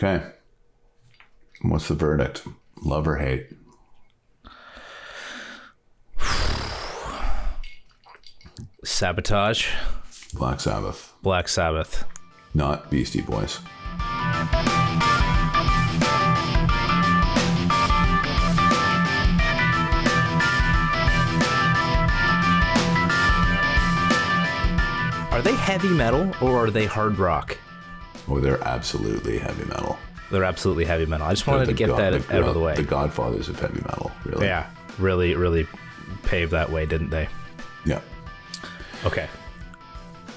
Okay. What's the verdict? Love or hate? Sabotage. Black Sabbath. Black Sabbath. Not Beastie Boys. Are they heavy metal or are they hard rock? Oh, they're absolutely heavy metal. They're absolutely heavy metal. I just wanted to get that out of the way. The godfathers of heavy metal, really. Yeah, really paved that way, didn't they? Yeah. Okay.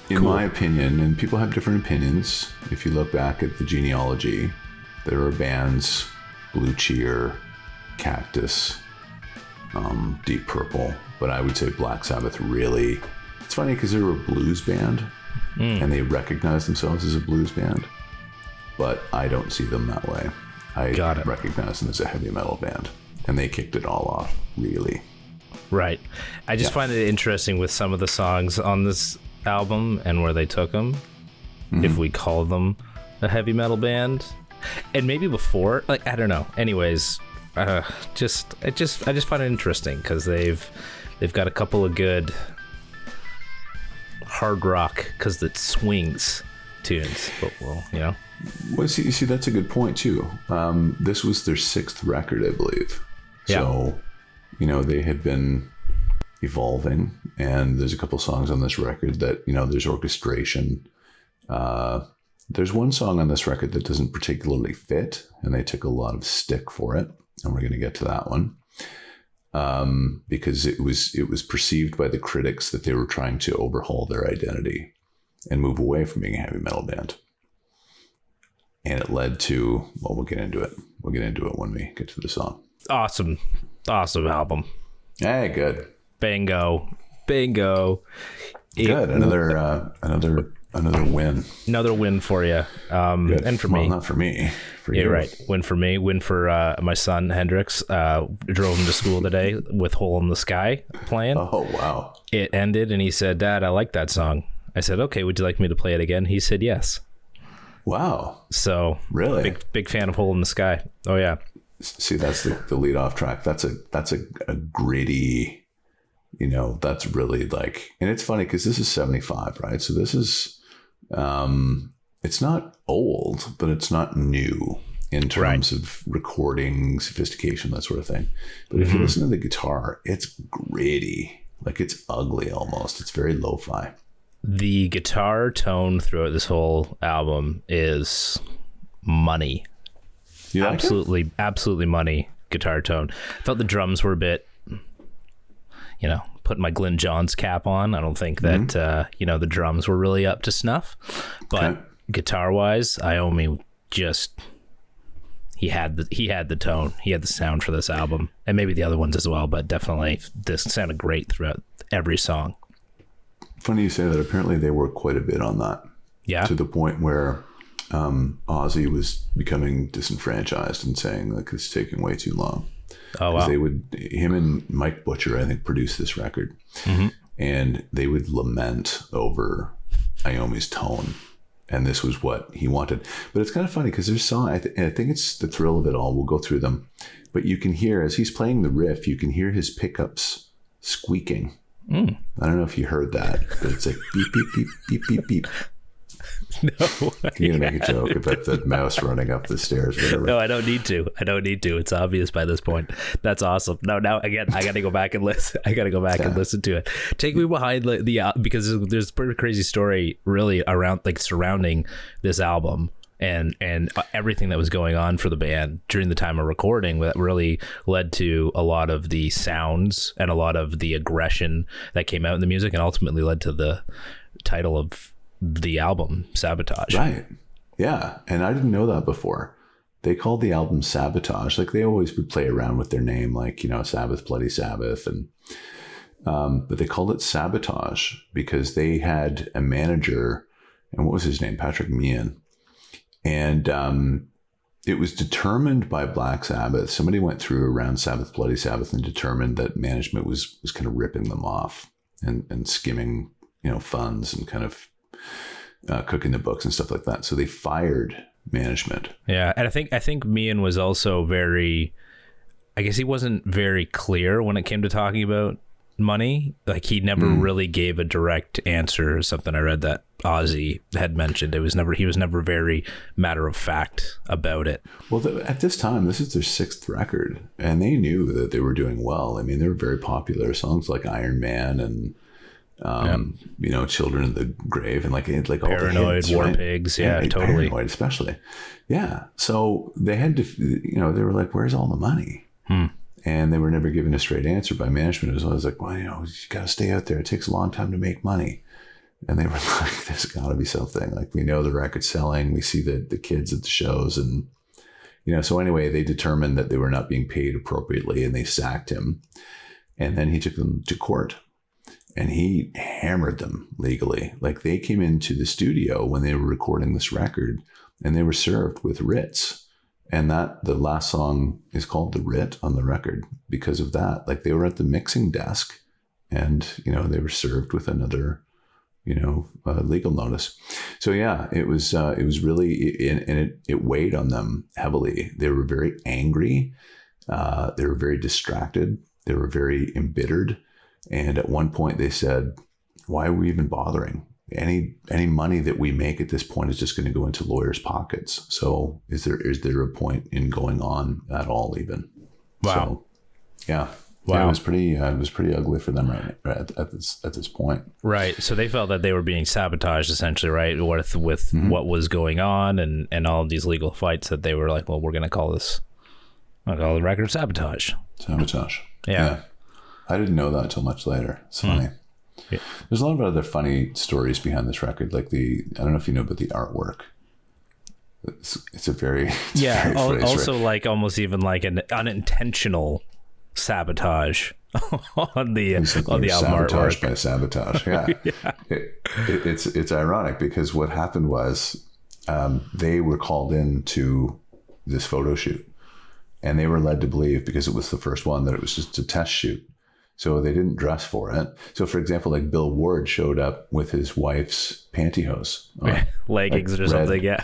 In my opinion, and people have different opinions, if you look back at the genealogy, there are bands, Blue Cheer, Cactus, Deep Purple, but I would say Black Sabbath really... It's funny because they were a blues band, and they recognize themselves as a blues band, but I don't see them that way. I recognize them as a heavy metal band, and they kicked it all off, really. Right. I just find it interesting with some of the songs on this album and where they took them, if we call them a heavy metal band, and maybe before, like, I don't know. Anyways, I just find it interesting because they've got a couple of good hard rock because it swings tunes, but Well, see, that's a good point too. This was their 6th record, I believe. So, they had been evolving, and there's a couple songs on this record that, there's orchestration. There's one song on this record that doesn't particularly fit, and they took a lot of stick for it, and we're going to get to that one. Because it was perceived by the critics that they were trying to overhaul their identity and move away from being a heavy metal band. And it led to, well, we'll get into it. We'll get into it when we get to the song. Awesome album. Hey, good. Bingo. Good. Another win. Another win for you. And for me. Well, not for me. For you. you. Right. Win for me. Win for my son, Hendrix. Drove him to school today with Hole in the Sky playing. Oh, wow. It ended and he said, "Dad, I like that song." I said, "Okay, would you like me to play it again?" He said, "Yes." Wow. So really big fan of Hole in the Sky. Oh, yeah. See, that's the lead off track. That's a gritty, that's really like, and it's funny because this is 75, right? So this is, it's not old, but it's not new in terms of recording, sophistication, that sort of thing. But if you listen to the guitar, it's gritty, like it's ugly almost. It's very lo-fi. The guitar tone throughout this whole album is money. You like absolutely money guitar tone. I felt the drums were a bit, putting my Glenn Johns cap on. I don't think that, the drums were really up to snuff. But guitar wise, Iommi just, he had the tone. He had the sound for this album. And maybe the other ones as well, but definitely this sounded great throughout every song. Funny you say that. Apparently they worked quite a bit on that. Yeah. To the point where Ozzy was becoming disenfranchised and saying, like, it's taking way too long. Oh, wow. Him and Mike Butcher, I think, produced this record. And they would lament over Iommi's tone. And this was what he wanted. But it's kind of funny because there's song, I think it's the thrill of it all. We'll go through them. But you can hear, as he's playing the riff, you can hear his pickups squeaking. I don't know if you heard that, but it's like beep, beep, beep, beep, beep, beep. No. You're going to make a joke about the mouse running up the stairs, whatever. No, I don't need to. It's obvious by this point. That's awesome. No, now again, I got to go back and listen. And listen to it. Take me behind the because there's a pretty crazy story really around, like, surrounding this album and everything that was going on for the band during the time of recording that really led to a lot of the sounds and a lot of the aggression that came out in the music and ultimately led to the title of the album, Sabotage. Right. Yeah. And I didn't know that before. They called the album Sabotage. Like, they always would play around with their name, like, Sabbath, Bloody Sabbath. And but they called it Sabotage because they had a manager, and what was his name? Patrick Meehan. And it was determined by Black Sabbath. Somebody went through around Sabbath, Bloody Sabbath and determined that management was kind of ripping them off and skimming, funds and kind of cooking the books and stuff like that. So they fired management. Yeah, and I think Meehan was also very, I guess he wasn't very clear when it came to talking about money. Like he never really gave a direct answer or something. I read that Ozzy had mentioned he was never very matter of fact about it. Well, at this time, this is their 6th record, and they knew that they were doing well. I mean, they were very popular. Songs like Iron Man and you know, Children of the Grave, and like Paranoid, all the hits, War right? Pigs, yeah, totally. Paranoid, especially, yeah. So they had to, you know, they were like, "Where's all the money?" And they were never given a straight answer by management. It was always like, "Well, you know, you got to stay out there. It takes a long time to make money." And they were like, "There's got to be something. Like, we know the record's selling. We see the kids at the shows, and you know." So anyway, they determined that they were not being paid appropriately, and they sacked him. And then he took them to court. And he hammered them legally. Like, they came into the studio when they were recording this record, and they were served with writs. And that the last song is called The Writ on the record because of that. Like, they were at the mixing desk, and, you know, they were served with another, you know, legal notice. So yeah, it was really, and it weighed on them heavily. They were very angry. They were very distracted. They were very embittered. And at one point they said, "Why are we even bothering? Any money that we make at this point is just going to go into lawyers' pockets. So is there a point in going on at all even?" Wow. So, yeah. Wow. Yeah, it was pretty ugly for them right at this point. Right. So they felt that they were being sabotaged essentially, right? With what was going on and all of these legal fights, that they were like, "Well, we're going to call the record Sabotage." Sabotage. Yeah. I didn't know that until much later. It's funny. Yeah. There's a lot of other funny stories behind this record. Like I don't know if you know, but the artwork. It's a very very also like almost even like an unintentional sabotage on the album Sabotage artwork. By Sabotage. Yeah. It's ironic because what happened was they were called in to this photo shoot, and they were led to believe, because it was the first one, that it was just a test shoot. So they didn't dress for it. So, for example, like Bill Huard showed up with his wife's pantyhose, leggings like or something,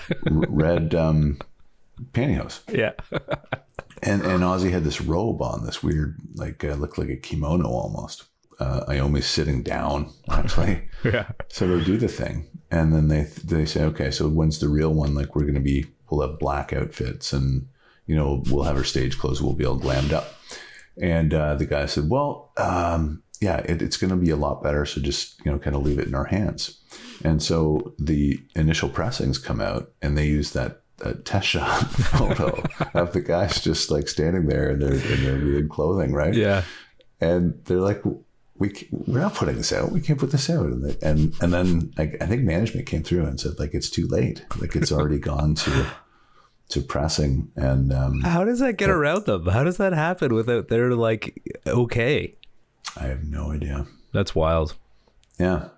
red pantyhose. Yeah. And Ozzy had this robe on, this weird, like looked like a kimono almost. Iommi's sitting down, actually. Yeah. So they do the thing, and then they say, "Okay, so when's the real one? Like, we'll have black outfits, and you know, we'll have our stage clothes. We'll be all glammed up." And the guy said, "Well, yeah, it's going to be a lot better. So just, you know, kind of leave it in our hands." And so the initial pressings come out, and they use that test shot photo of the guys just like standing there in their weird clothing, right? Yeah. And they're like, we're not putting this out. We can't put this out. And then like, I think management came through and said, like, it's too late. Like, it's already gone to pressing. And how does that get around them? How does that happen without they're like, okay? I have no idea. That's wild. Yeah.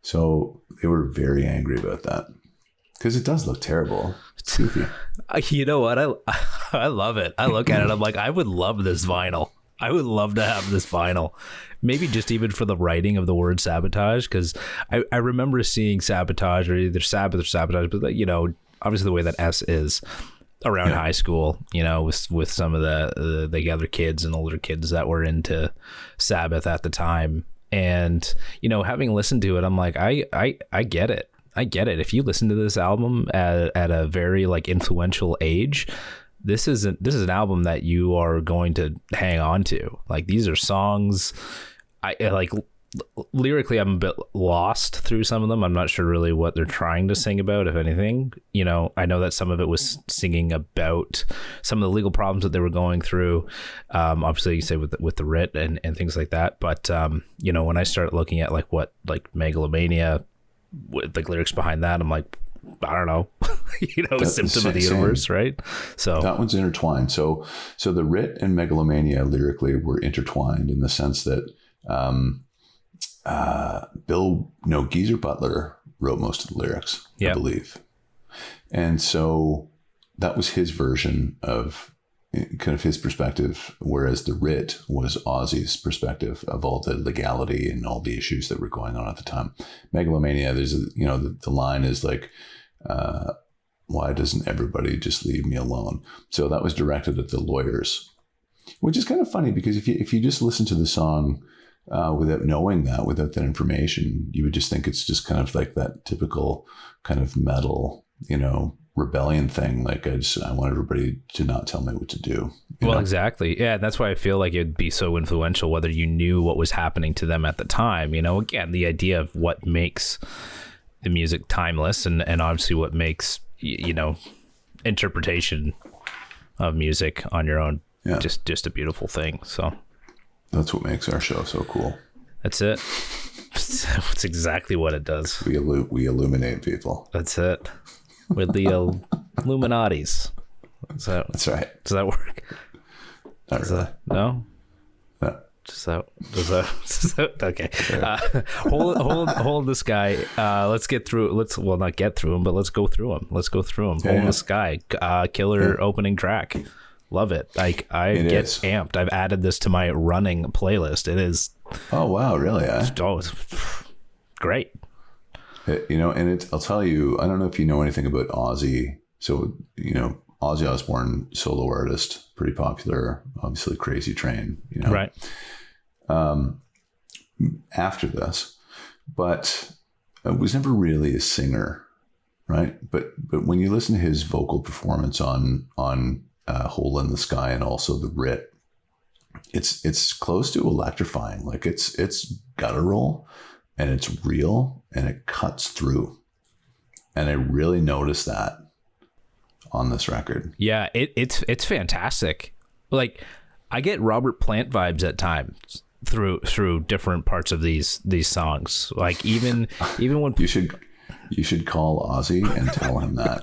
So they were very angry about that, because it does look terrible. It's goofy. You know what? I love it. I look at it, I'm like, I would love this vinyl. I would love to have this vinyl. Maybe just even for the writing of the word sabotage, because I remember seeing Sabotage, or either Sabbath or Sabotage, but you know, obviously the way that S is around high school, you know, with some of the other kids and older kids that were into Sabbath at the time. And, you know, having listened to it, I'm like, I get it. I get it. If you listen to this album at a very like influential age, this is an album that you are going to hang on to. Like, these are songs I like. Lyrically, I'm a bit lost through some of them. I'm not sure really what they're trying to sing about, if anything. You know, I know that some of it was singing about some of the legal problems that they were going through. Obviously, you say with the writ and things like that. But you know, when I start looking at like what like Megalomania, with like lyrics behind that, I'm like, I don't know, you know, that's Symptom of the Universe, right? So that one's intertwined. So the writ and Megalomania lyrically were intertwined in the sense that Geezer Butler wrote most of the lyrics, I believe. And so that was his version of kind of his perspective, whereas the writ was Ozzy's perspective of all the legality and all the issues that were going on at the time. Megalomania, there's the line is like, why doesn't everybody just leave me alone? So that was directed at the lawyers, which is kind of funny because if you just listen to the song without knowing that, without that information, you would just think it's just kind of like that typical kind of metal, rebellion thing. Like I want everybody to not tell me what to do. Well, exactly. Yeah. That's why I feel like it'd be so influential, whether you knew what was happening to them at the time. Again, the idea of what makes the music timeless and obviously what makes, interpretation of music on your own, just a beautiful thing. So that's what makes our show so cool. That's it. That's exactly what it does. We illuminate people. That's it. With the Illuminatis. That's right. Does that work? Not really. No? No. Does that okay. Hold this guy. Let's get through. Not get through him, but let's go through him. Hold this guy. Killer opening track. Love it. Like I get amped. I've added this to my running playlist. It is. Oh wow! Really? Oh, it's great. And I'll tell you. I don't know if you know anything about Ozzy. So Ozzy Osbourne, solo artist, pretty popular. Obviously, Crazy Train. Right. After this, but I was never really a singer, right? But when you listen to his vocal performance on Hole in the Sky and also the Writ, it's close to electrifying. Like it's guttural and it's real and it cuts through. And I really noticed that on this record. Yeah, it's fantastic. Like I get Robert Plant vibes at times through different parts of these songs. Like even when you should call Ozzy and tell him that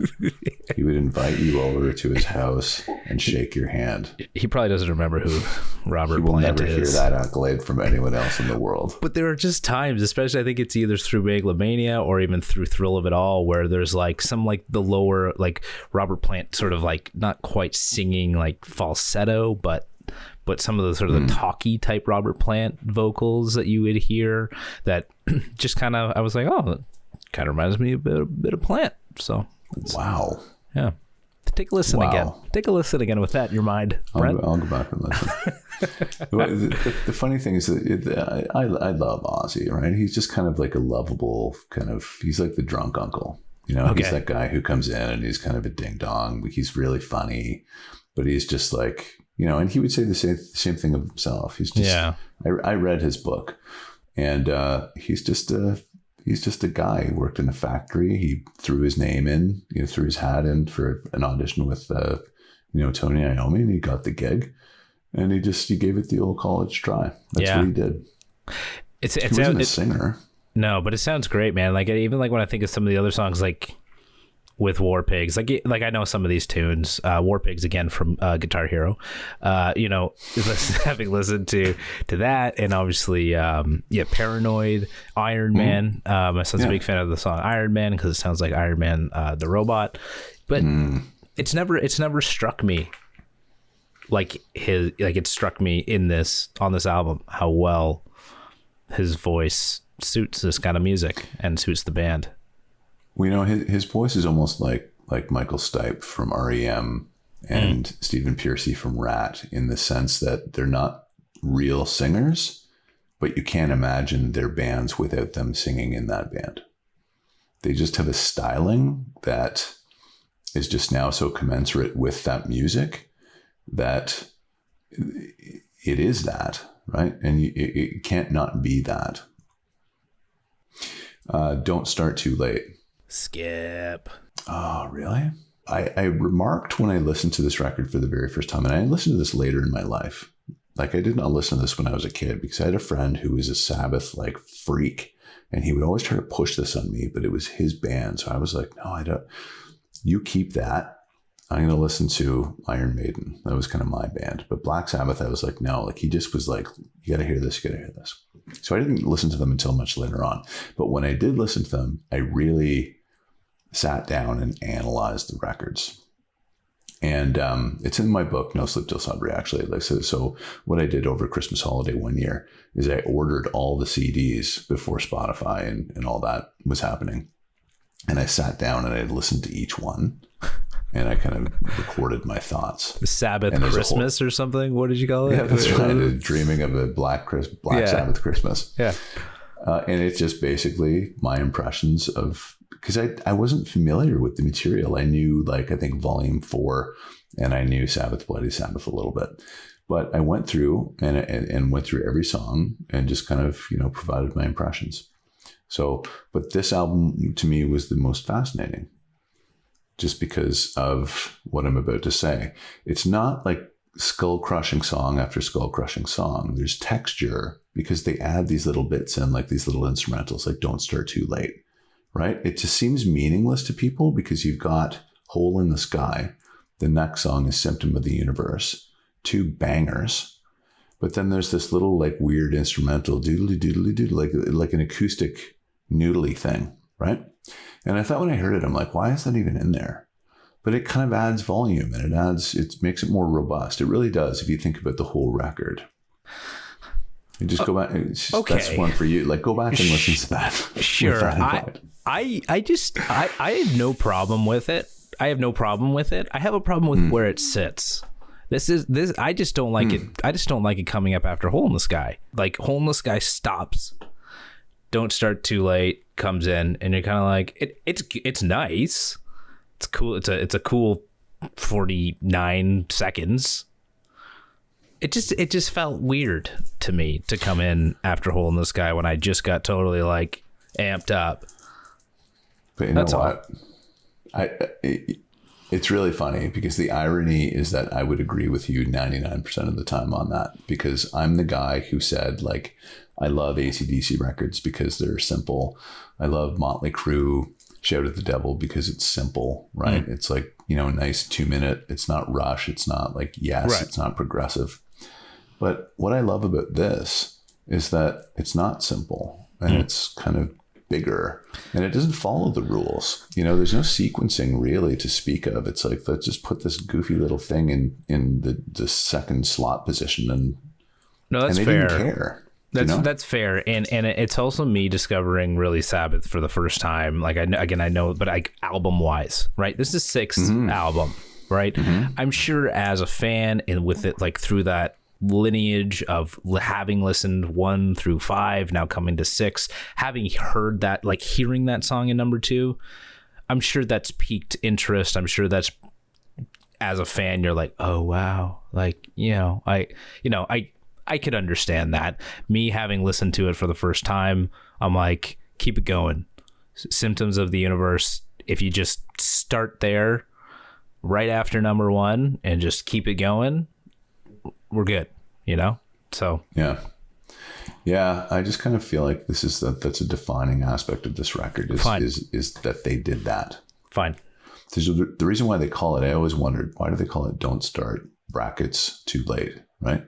he would invite you over to his house and shake your hand. He probably doesn't remember who Robert Plant is. He will never hear that accolade from anyone else in the world. But there are just times, especially I think it's either through Megalomania or even through Thrill of It All, where there's like some like the lower, like Robert Plant sort of like not quite singing like falsetto, but some of the sort of the talky type Robert Plant vocals that you would hear that just kind of, I was like, oh, kind of reminds me a bit of Plant. So wow. Yeah. Take a listen again. Take a listen again with that in your mind, Brent. I'll go back and listen. The funny thing is that I love Ozzy, right? He's just kind of like a lovable kind of, he's like the drunk uncle. He's that guy who comes in and he's kind of a ding dong. He's really funny, but he's just like, and he would say the same thing of himself. He's just, I read his book and he's just a guy who worked in a factory. He threw his name in, threw his hat in for an audition with, Tony Iommi, and he got the gig. And he gave it the old college try. That's what he did. He wasn't a singer. No, but it sounds great, man. Like even like when I think of some of the other songs, like with War Pigs, like I know some of these tunes. War Pigs again from Guitar Hero. Having listened to that, and obviously, Paranoid, Iron Man. My son's a big fan of the song Iron Man because it sounds like Iron Man, the robot. But it's never struck me like it struck me on this album how well his voice suits this kind of music and suits the band. Well, his voice is almost like Michael Stipe from REM and Stephen Pearcy from Rat, in the sense that they're not real singers, but you can't imagine their bands without them singing in that band. They just have a styling that is just now so commensurate with that music that it is that, right? And it can't not be that. Don't Start Too Late. Skip. Oh, really? I remarked when I listened to this record for the very first time, and I listened to this later in my life. Like I did not listen to this when I was a kid because I had a friend who was a Sabbath like freak, and he would always try to push this on me, but it was his band. So I was like, no, I don't. You keep that. I'm going to listen to Iron Maiden. That was kind of my band. But Black Sabbath, I was like, no, like he just was like, you got to hear this, you got to hear this. So I didn't listen to them until much later on. But when I did listen to them, I really sat down and analyzed the records. And it's in my book, No Sleep Till Sunday, actually. Like so what I did over Christmas holiday one year is I ordered all the CDs before Spotify and all that was happening. And I sat down and I listened to each one. and I kind of recorded my thoughts. Sabbath Christmas or something. What did you call it? Yeah, that's right. Dreaming of a Black Sabbath Christmas. Yeah. And it's just basically my impressions of, because I wasn't familiar with the material. I knew, like, I think Volume 4, and I knew Sabbath, Bloody Sabbath a little bit. But I went through and went through every song and just kind of, provided my impressions. So, but this album to me was the most fascinating, just because of what I'm about to say. It's not like skull-crushing song after skull-crushing song. There's texture because they add these little bits in, like these little instrumentals, like Don't Start Too Late, right? It just seems meaningless to people because you've got Hole in the Sky. The next song is Symptom of the Universe. 2 bangers. But then there's this little, like, weird instrumental doodly doodly doodly, like an acoustic noodly thing, right? And I thought when I heard it, I'm like, why is that even in there? But it kind of adds volume, and it makes it more robust. It really does if you think about the whole record. You just go back. Okay. That's one for you. Like, go back and listen to that. Sure. I have no problem with it. I have no problem with it. I have a problem with where it sits. I just don't like it. I just don't like it coming up after Hole in the Sky. Like, Hole in the Sky stops. Don't Start Too Late comes in, and you're kind of like, it's nice. It's cool. It's a cool 49 seconds. It just felt weird to me to come in after Hole in the Sky when I just got totally, like, amped up. But you know what? It's really funny because the irony is that I would agree with you 99% of the time on that, because I'm the guy who said, like, I love AC/DC records because they're simple. I love Motley Crue, Shout at the Devil, because it's simple, right? It's like, nice 2-minute. It's not Rush. It's not like Yes. Right. It's not progressive. But what I love about this is that it's not simple, and it's kind of bigger, and it doesn't follow the rules. There's no sequencing really to speak of. It's like, let's just put this goofy little thing in the second slot position, and that's they fair. Didn't care. That's fair, and it's also me discovering really Sabbath for the first time. Like, I know, but like, album wise, right? This is 6th album, right? I'm sure as a fan, and with it, like, through that lineage of having listened 1 through 5, now coming to 6, having heard that, like, hearing that song in number 2, I'm sure that's piqued interest. I'm sure that's, as a fan, you're like, oh wow, like, I could understand that. Me having listened to it for the first time, I'm like, keep it going. Symptoms of the Universe, if you just start there right after number 1 and just keep it going, we're good, So yeah, I just kind of feel like that's a defining aspect of this record is that they did that. Fine. The reason why they call it, I always wondered, why do they call it Don't Start (Too Late), right?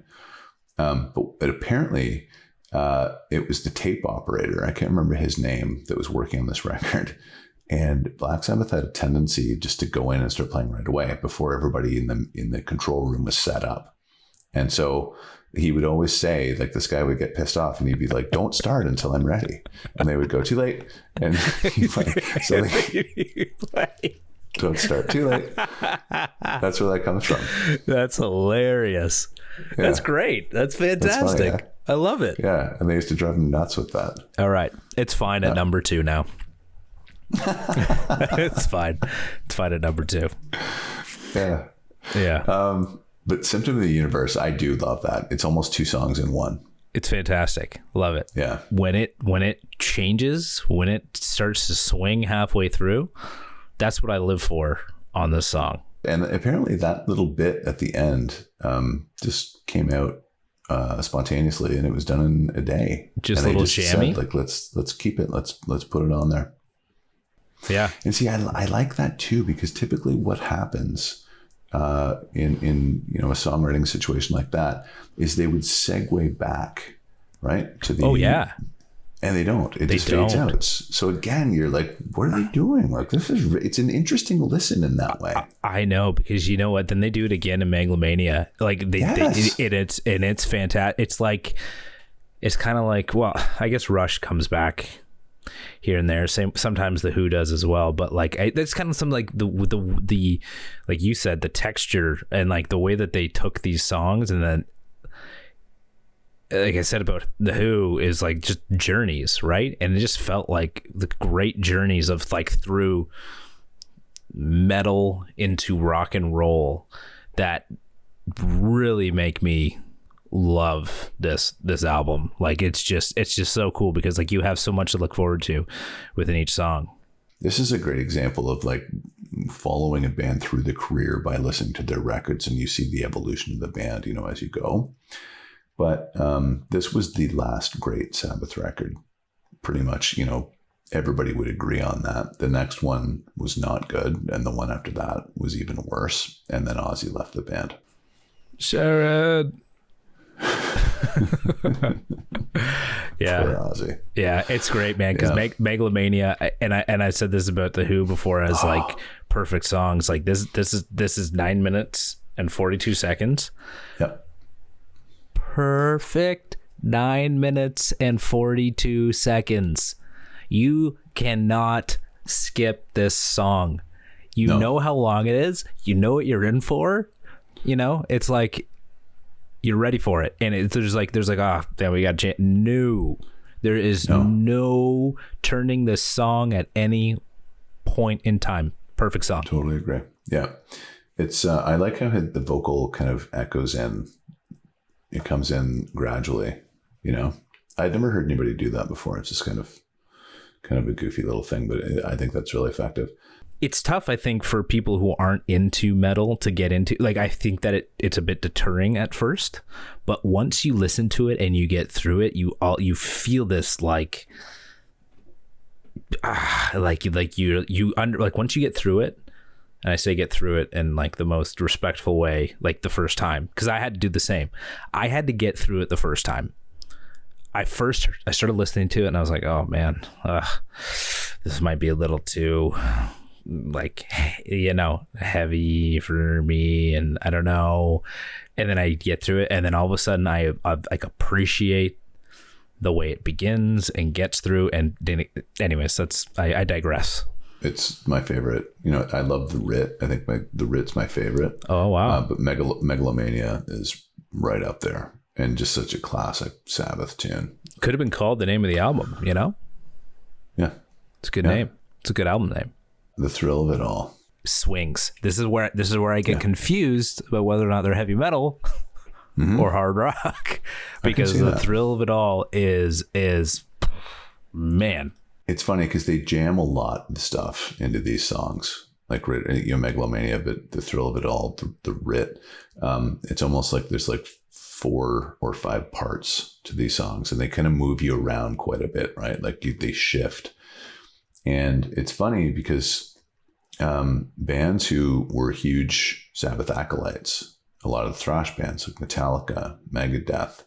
But apparently it was the tape operator, I can't remember his name, that was working on this record. And Black Sabbath had a tendency just to go in and start playing right away before everybody in the control room was set up. And so he would always say, like, this guy would get pissed off and he'd be like, don't start until I'm ready. And they would go, too late. And don't start too late. That's where that comes from. That's hilarious. Yeah. That's great. That's fantastic. Funny, yeah? I love it. Yeah. And they used to drive him nuts with that. All right. It's fine at number 2 now. It's fine. It's fine at number 2. Yeah. Yeah. But Symptom of the Universe, I do love that. It's almost 2 songs in one. It's fantastic. Love it. Yeah. When it changes, when it starts to swing halfway through, that's what I live for on this song. And apparently that little bit at the end just came out spontaneously, and it was done in a day. Just a little jammy. Said, like, let's keep it. Let's put it on there. Yeah. And see, I like that too, because typically what happens in a songwriting situation like that is they would segue back, right, to the and they don't. It just fades out. So again, you're like, what are they doing? Like, it's an interesting listen in that way. I know, because you know what? Then they do it again in Megalomania. Like it's fantastic. It's kind of like, well, I guess Rush comes back here and there. Same, sometimes the Who does as well, but like that's kind of some like the like you said, the texture and like the way that they took these songs, and then like I said about the Who is like just journeys, right? And it just felt like the great journeys of like through metal into rock and roll that really make me love this album. Like it's just so cool because like you have so much to look forward to within each song. This is a great example of like following a band through the career by listening to their records, and you see the evolution of the band, you know, as you go. But this was the last great Sabbath record. Pretty much, you know, everybody would agree on that. The next one was not good, and the one after that was even worse. And then Ozzy left the band. Sharon. Yeah, poor Ozzy. Yeah, it's great, man. Because Megalomania, and I said this about the Who before as like perfect songs. Like this is 9 minutes and 42 seconds. Yep. Perfect 9 minutes and 42 seconds. You cannot skip this song. You know how long it is. You know what you're in for. You know, it's like you're ready for it. And there's like, damn, we got no. There is no turning this song at any point in time. Perfect song. Totally agree. Yeah. It's, I like how the vocal kind of echoes in. It comes in gradually, you know. I'd never heard anybody do that before. It's just kind of a goofy little thing, but I think that's really effective. It's tough, I think, for people who aren't into metal to get into. Like, I think that it's a bit deterring at first, but once you listen to it and you get through it, you feel this like once you get through it. And I say get through it in like the most respectful way, like the first time, because I had to do the same. I had to get through it the first time. I started listening to it and I was like, oh man, this might be a little too like, you know, heavy for me, and I don't know. And then I get through it, and then all of a sudden I like appreciate the way it begins and gets through. And anyways, I digress. It's my favorite. You know, I love the Writ. I think the Writ's my favorite. Oh, wow. But Megalomania is right up there, and just such a classic Sabbath tune. Could have been called the name of the album, you know? Yeah. It's a good name. It's a good album name. The thrill of it all. Swings. This is where I get confused about whether or not they're heavy metal or hard rock, because the thrill of it all is man. It's funny because they jam a lot of stuff into these songs, like, you know, Megalomania, but the thrill of it all, the Writ. It's almost like there's like 4 or 5 parts to these songs, and they kind of move you around quite a bit, right? Like they shift. And it's funny because bands who were huge Sabbath acolytes, a lot of the thrash bands like Metallica, Megadeth,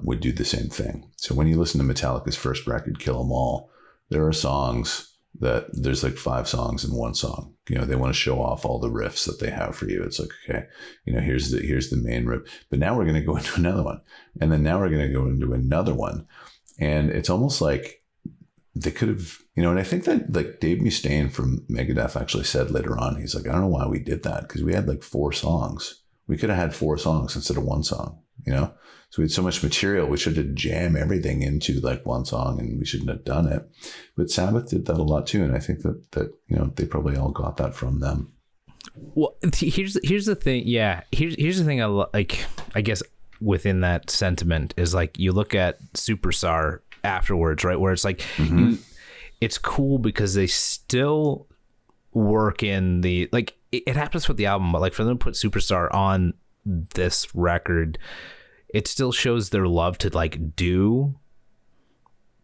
would do the same thing. So when you listen to Metallica's first record, Kill 'Em All, there are songs that there's like 5 songs in one song. You know, they want to show off all the riffs that they have for you. It's like, okay, you know, here's the main riff, but now we're going to go into another one. And then now we're going to go into another one. And it's almost like they could have, you know, and I think that like Dave Mustaine from Megadeth actually said later on, he's like, I don't know why we did that, because we had like 4 songs. We could have had 4 songs instead of 1 song, you know? So we had so much material, we should have jammed everything into like 1 song, and we shouldn't have done it. But Sabbath did that a lot too. And I think that you know, they probably all got that from them. Well, here's the thing. Yeah. Here's the thing. I guess within that sentiment is like, you look at Superstar afterwards, right? Where it's like, it's cool because they still work in the, like, it happens with the album, but like for them to put Superstar on this record, it still shows their love to like do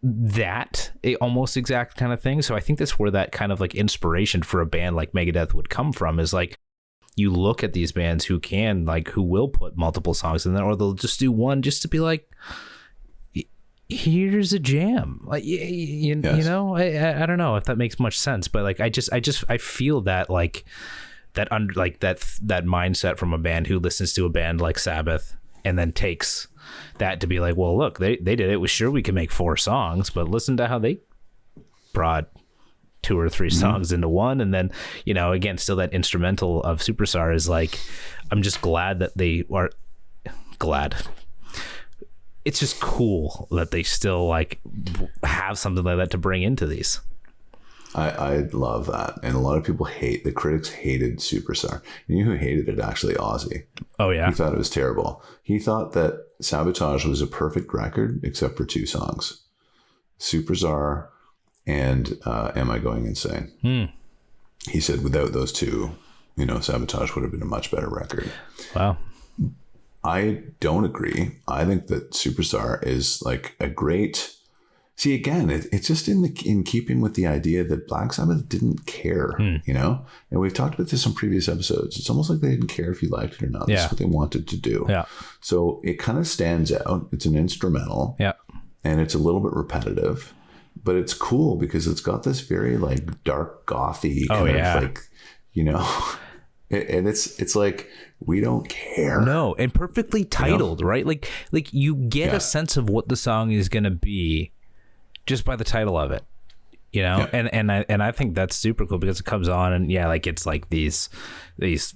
that almost exact kind of thing. So I think that's where that kind of like inspiration for a band like Megadeth would come from, is like, you look at these bands who will put multiple songs in there, or they'll just do one just to be like, here's a jam. Like, you know, I don't know if that makes much sense, but like, I feel that like that mindset from a band who listens to a band like Sabbath and then takes that to be like, well, look, they did it. We're sure we can make 4 songs, but listen to how they brought 2 or 3 songs into one. And then, you know, again, still that instrumental of Superstar is like, I'm just glad that they are glad. It's just cool that they still like have something like that to bring into these. I love that. And a lot of people the critics hated Superstar. You know who hated it? Actually, Ozzy. Oh, yeah. He thought it was terrible. He thought that Sabotage was a perfect record except for 2 songs. Superstar and Am I Going Insane? He said without those 2, you know, Sabotage would have been a much better record. Wow. I don't agree. I think that Superstar is like a great... See, again, it's just in keeping with the idea that Black Sabbath didn't care, you know? And we've talked about this on previous episodes. It's almost like they didn't care if you liked it or not. That's what they wanted to do. Yeah. So it kind of stands out. It's an instrumental. Yeah. And it's a little bit repetitive. But it's cool because it's got this very like dark gothy kind of like, you know... And it's like, we don't care. No, and perfectly titled, you know? Right? Like you get a sense of what the song is going to be just by the title of it, you know? Yeah. And I think that's super cool because it comes on and like it's like these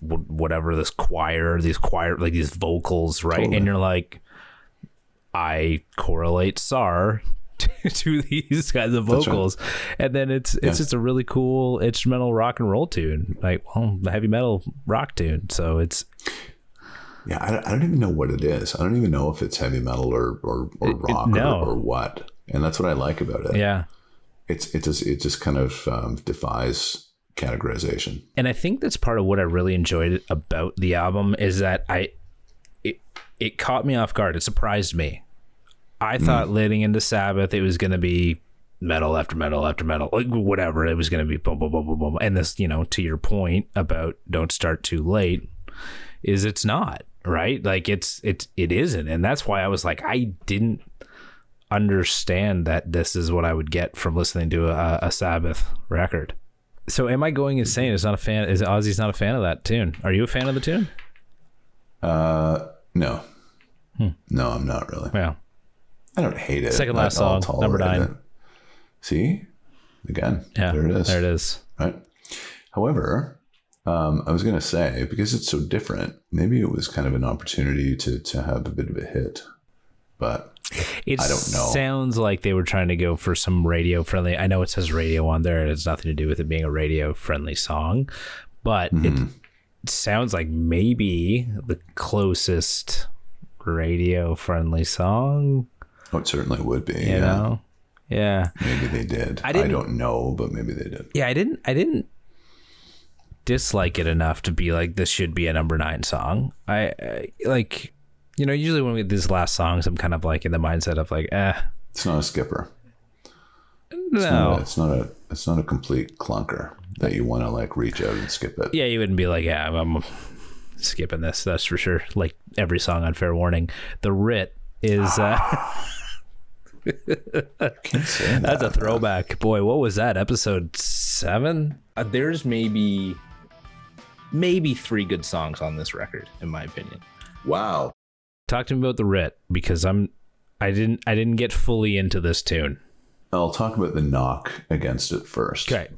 whatever, this choir, like these vocals, right? Totally. And you're like, I correlate SAR to these kinds of vocals. Right. And then it's just a really cool instrumental rock and roll tune, like the heavy metal rock tune. So it's I don't even know what it is. I don't even know if it's heavy metal or rock or what. And that's what I like about it. Yeah, it just kind of defies categorization. And I think that's part of what I really enjoyed about the album is that it caught me off guard. It surprised me. I thought leading into Sabbath, it was going to be metal after metal after metal, like whatever. It was going to be boom, boom, boom, boom, boom. And this, you know, to your point about don't start too late, is it's not, right? Like it isn't. And that's why I was like, I didn't understand that this is what I would get from listening to a Sabbath record. So Am I Going Insane is not a fan? Is Ozzy's not a fan of that tune? Are you a fan of the tune? No. No, I'm not really. Yeah. I don't hate it. Second last song, number 9. It. See? Again, there it is. There it is. Right. However, I was going to say, because it's so different, maybe it was kind of an opportunity to have a bit of a hit. But I don't know. It sounds like they were trying to go for some radio friendly. I know it says radio on there. It has nothing to do with it being a radio friendly song. But it sounds like maybe the closest radio friendly song. Oh, it certainly would be. You know? Yeah. Maybe they did. I don't know, but maybe they did. Yeah, I didn't dislike it enough to be like, this should be a number 9 song. I like, you know, usually when we get these last songs, I'm kind of like in the mindset of like, It's not a skipper. No. It's not a complete clunker that you want to like reach out and skip it. Yeah, you wouldn't be like, I'm skipping this, that's for sure. Like every song on Fair Warning. The Writ is... Can't say that. That's a throwback. Boy, what was that? Episode 7? There's maybe 3 good songs on this record, in my opinion. Wow. Talk to me about The Writ, because I didn't get fully into this tune. I'll talk about the knock against it first. Okay.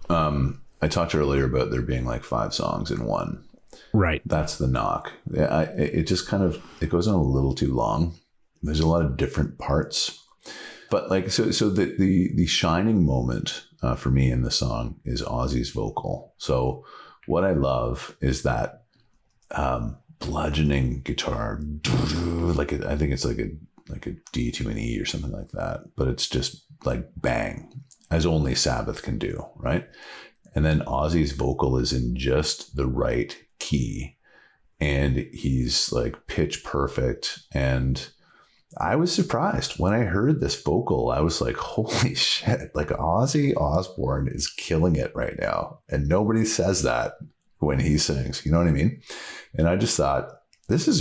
I talked earlier about there being like 5 songs in one. Right. That's the knock. It just kind of, it goes on a little too long. There's a lot of different parts, but like, so the shining moment for me in the song is Ozzy's vocal. So what I love is that bludgeoning guitar, like I think it's like a D to an E or something like that, but it's just like bang, as only Sabbath can do, right? And then Ozzy's vocal is in just the right key, and he's like pitch perfect. And I was surprised when I heard this vocal. I was like, holy shit, like Ozzy Osbourne is killing it right now. And nobody says that when he sings, you know what I mean? And I just thought, this is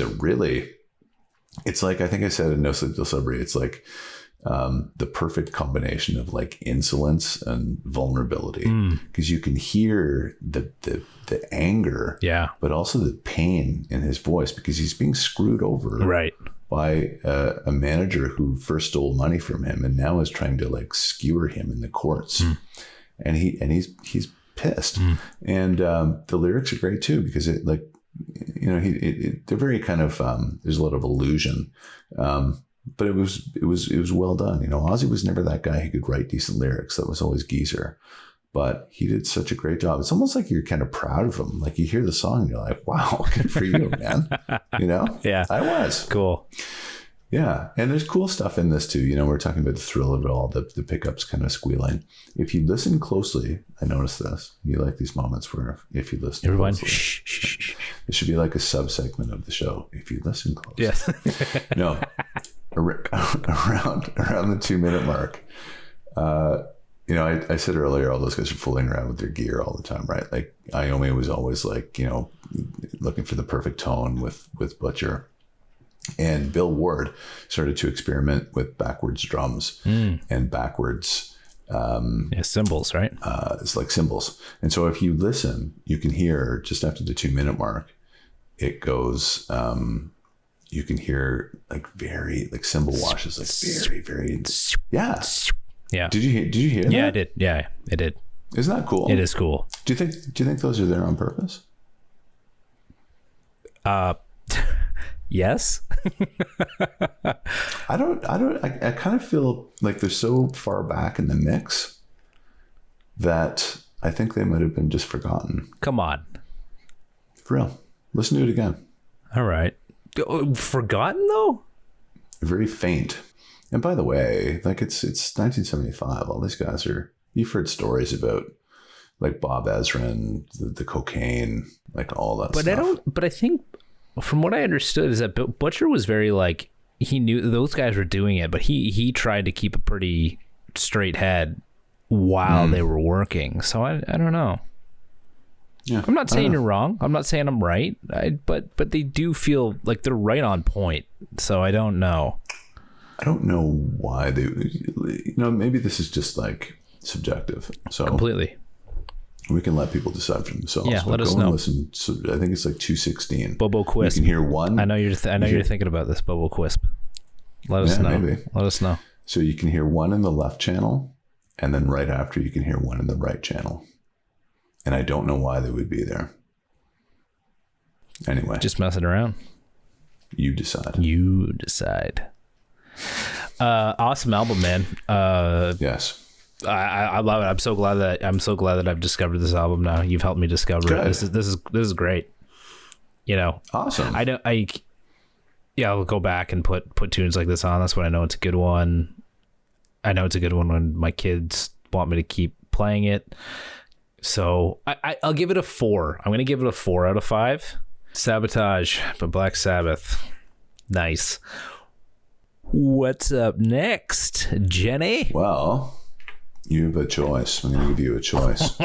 it's like, I think I said in No Sleep Till Sober, it's like the perfect combination of like insolence and vulnerability, because you can hear the anger, but also the pain in his voice, because he's being screwed over. Right. by a manager who first stole money from him and now is trying to like skewer him in the courts. And he's pissed. And the lyrics are great too, because it like, you know, they're very kind of, there's a lot of illusion. But it was well done. You know, Ozzy was never that guy who could write decent lyrics. That was always Geezer. But he did such a great job. It's almost like you're kind of proud of him. Like you hear the song and you're like, wow, good for you, man. You know? Yeah. I was. Cool. Yeah. And there's cool stuff in this too. You know, we're talking about the thrill of it all, the pickups kind of squealing. If you listen closely, I noticed this. You like these moments where if you listen Everyone, closely. shh. It should be like a sub-segment of the show. If you listen closely. Yes. No. Around the 2-minute mark. You know, I said earlier, all those guys are fooling around with their gear all the time, right? Like Iommi was always like, you know, looking for the perfect tone with Butcher. And Bill Ward started to experiment with backwards drums and backwards cymbals, right? It's like cymbals. And so if you listen, you can hear just after the 2-minute mark, it goes, you can hear like very like cymbal washes, like very, very, yeah. Yeah. Did you hear that? Yeah, I did. Yeah, I did. Isn't that cool? It is cool. Do you think those are there on purpose? Yes. I kind of feel like they're so far back in the mix that I think they might have been just forgotten. Come on. For real. Listen to it again. All right. Forgotten though? Very faint. And by the way, like it's 1975. All these guys you've heard stories about like Bob Ezrin, the cocaine, like all that stuff. But I think from what I understood is that Butcher was very like, he knew those guys were doing it, but he tried to keep a pretty straight head while they were working. So I don't know. Yeah, I'm not saying you're wrong. I'm not saying I'm right. But they do feel like they're right on point. So I don't know. I don't know why they, you know, maybe this is just like subjective. So completely. We can let people decide for themselves. Yeah, let us know. Listen. So I think it's like 216. Bobo Quisp. You can hear one. I know you're thinking about this, Bobo Quisp. Let us know. Maybe. Let us know. So you can hear one in the left channel, and then right after you can hear one in the right channel. And I don't know why they would be there. Anyway. Just messing around. You decide. Awesome album, man. Yes. I love it. I'm so glad that I've discovered this album now. You've helped me discover it. This is great. You know. Awesome. I'll go back and put tunes like this on. That's when I know it's a good one. I know it's a good one when my kids want me to keep playing it. So I'll give it a 4. I'm going to give it a 4 out of 5. Sabotage by Black Sabbath. Nice. What's up next, Jenny? Well, you have a choice. I'm going to give you a choice.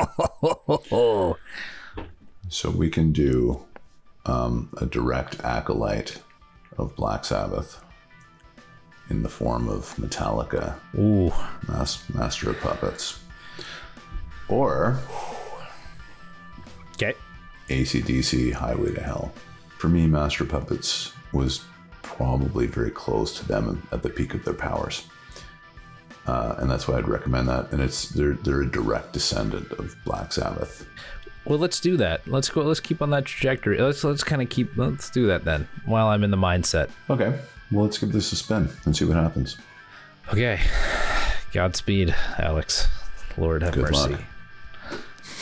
So we can do a direct acolyte of Black Sabbath in the form of Metallica. Ooh. Master of Puppets. Or okay, AC/DC, Highway to Hell. For me, Master of Puppets was probably very close to them at the peak of their powers. And that's why I'd recommend that. And they're a direct descendant of Black Sabbath. Well, let's do that. Let's keep on that trajectory. Let's do that then while I'm in the mindset. Okay. Well, let's give this a spin and see what happens. Okay. Godspeed, Alex. Lord have mercy. Luck.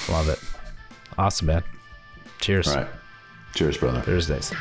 Love it. Awesome, man. Cheers. All right. Cheers, brother. Thursdays.